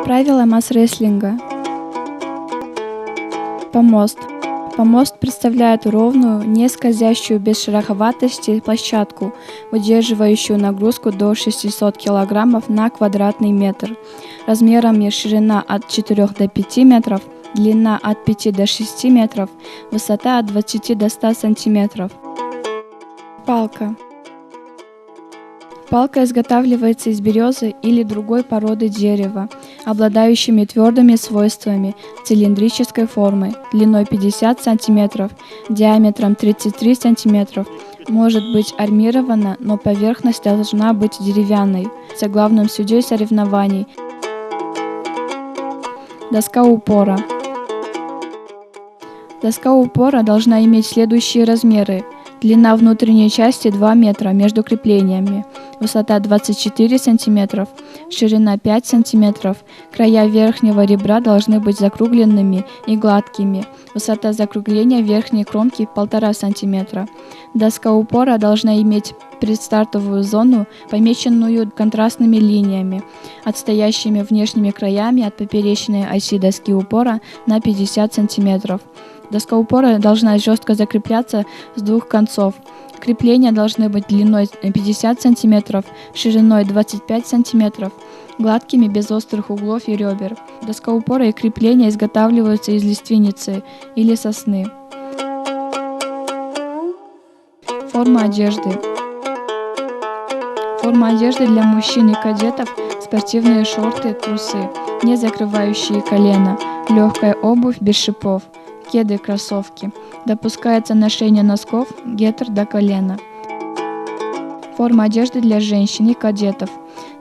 Правила масс-рестлинга. Помост. Помост представляет ровную, не скользящую без шероховатости площадку, выдерживающую нагрузку до 600 кг на квадратный метр. Размерами ширина от 4 до 5 метров, длина от 5 до 6 метров, высота от 20 до 100 см. Палка. Палка изготавливается из березы или другой породы дерева, обладающими твердыми свойствами, цилиндрической формой, длиной 50 см, диаметром 33 см, может быть армирована, но поверхность должна быть деревянной, главным судьей соревнований. Доска упора. Доска упора должна иметь следующие размеры. Длина внутренней части 2 метра между креплениями, высота 24 см, ширина 5 см, края верхнего ребра должны быть закругленными и гладкими, высота закругления верхней кромки 1,5 см. Доска упора должна иметь предстартовую зону, помеченную контрастными линиями, отстоящими внешними краями от поперечной оси доски упора на 50 см. Доска упора должна жестко закрепляться с двух концов. Крепления должны быть длиной 50 см, шириной 25 см, гладкими, без острых углов и ребер. Доска упора и крепления изготавливаются из лиственницы или сосны. Форма одежды. Форма одежды для мужчин и кадетов – спортивные шорты, трусы, не закрывающие колено, легкая обувь без шипов, кеды, кроссовки. Допускается ношение носков, гетр до колена. Форма одежды для женщин и кадетов.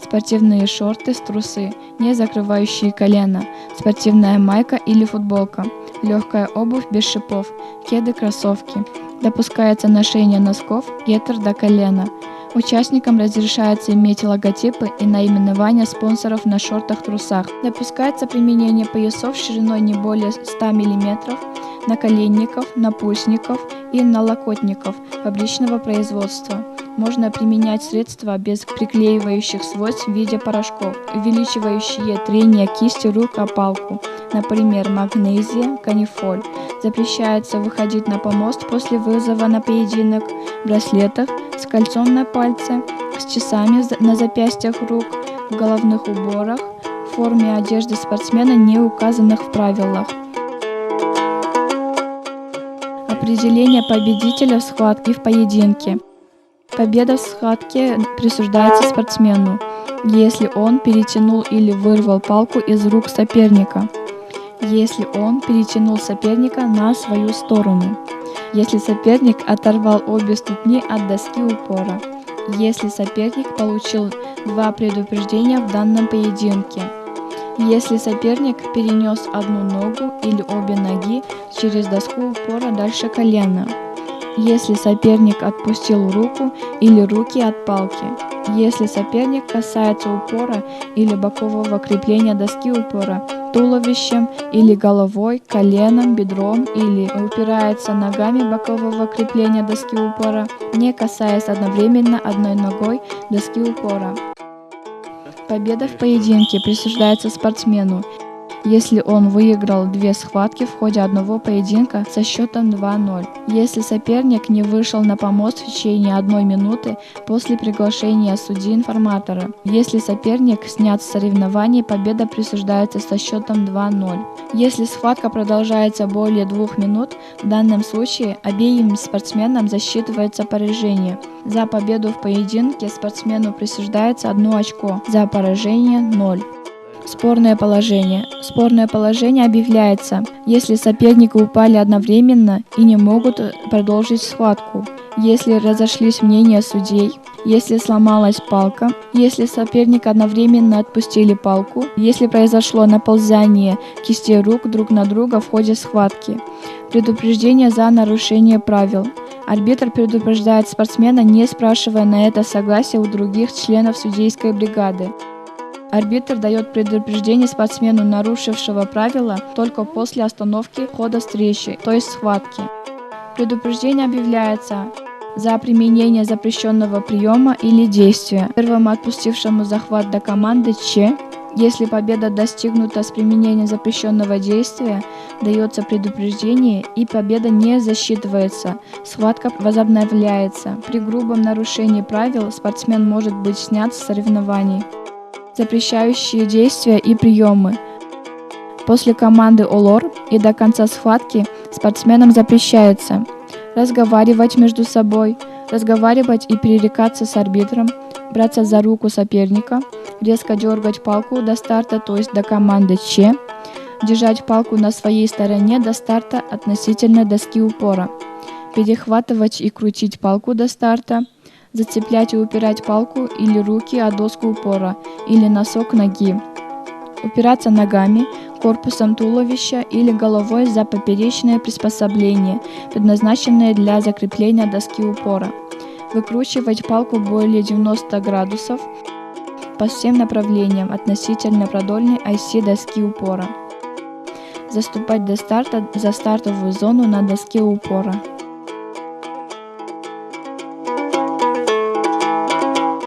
Спортивные шорты, трусы, не закрывающие колено, спортивная майка или футболка, легкая обувь без шипов, кеды, кроссовки. Допускается ношение носков, гетр до колена. Участникам разрешается иметь логотипы и наименования спонсоров на шортах-трусах. Допускается применение поясов шириной не более 100 мм, наколенников, напульсников и налокотников фабричного производства. Можно применять средства без приклеивающих свойств в виде порошков, увеличивающие трение кисти рук о палку, например, магнезия, канифоль. Запрещается выходить на помост после вызова на поединок в браслетах, с кольцом на пальце, с часами на запястьях рук, в головных уборах, в форме одежды спортсмена, не указанных в правилах. Определение победителя в схватке и в поединке. Победа в схватке присуждается спортсмену, если он перетянул или вырвал палку из рук соперника, если он перетянул соперника на свою сторону, если соперник оторвал обе ступни от доски упора, если соперник получил 2 предупреждения в данном поединке, если соперник перенес одну ногу или обе ноги через доску упора дальше колена, если соперник отпустил руку или руки от палки, если соперник касается упора или бокового крепления доски упора туловищем или головой, коленом, бедром или упирается ногами бокового крепления доски упора, не касаясь одновременно одной ногой доски упора. Победа в поединке присуждается спортсмену, если он выиграл 2 схватки в ходе одного поединка со счетом 2-0, если соперник не вышел на помост в течение 1 минуты после приглашения судьи-информатора, если соперник снят с соревнований, победа присуждается со счетом 2-0. Если схватка продолжается более 2 минут, в данном случае обеим спортсменам засчитывается поражение. За победу в поединке спортсмену присуждается 1 очко, за поражение 0. Спорное положение. Спорное положение объявляется, если соперники упали одновременно и не могут продолжить схватку, если разошлись мнения судей, если сломалась палка, если соперники одновременно отпустили палку, если произошло наползание кистей рук друг на друга в ходе схватки. Предупреждение за нарушение правил. Арбитр предупреждает спортсмена, не спрашивая на это согласия у других членов судейской бригады. Арбитр дает предупреждение спортсмену, нарушившего правила, только после остановки хода встречи, то есть схватки. Предупреждение объявляется за применение запрещенного приема или действия первому отпустившему захват до команды Ч Если победа достигнута с применением запрещенного действия, дается предупреждение, и победа не засчитывается, схватка возобновляется. При грубом нарушении правил спортсмен может быть снят с соревнований. Запрещающие действия и приемы. После команды «Олор» и до конца схватки спортсменам запрещается разговаривать между собой, разговаривать и перерекаться с арбитром, браться за руку соперника, резко дергать палку до старта, то есть до команды «Че», держать палку на своей стороне до старта относительно доски упора, перехватывать и крутить палку до старта, зацеплять и упирать палку или руки о доску упора или носок ноги, упираться ногами, корпусом туловища или головой за поперечное приспособление, предназначенное для закрепления доски упора, выкручивать палку более 90 градусов по всем направлениям относительно продольной оси доски упора, заступать до старта за стартовую зону на доске упора.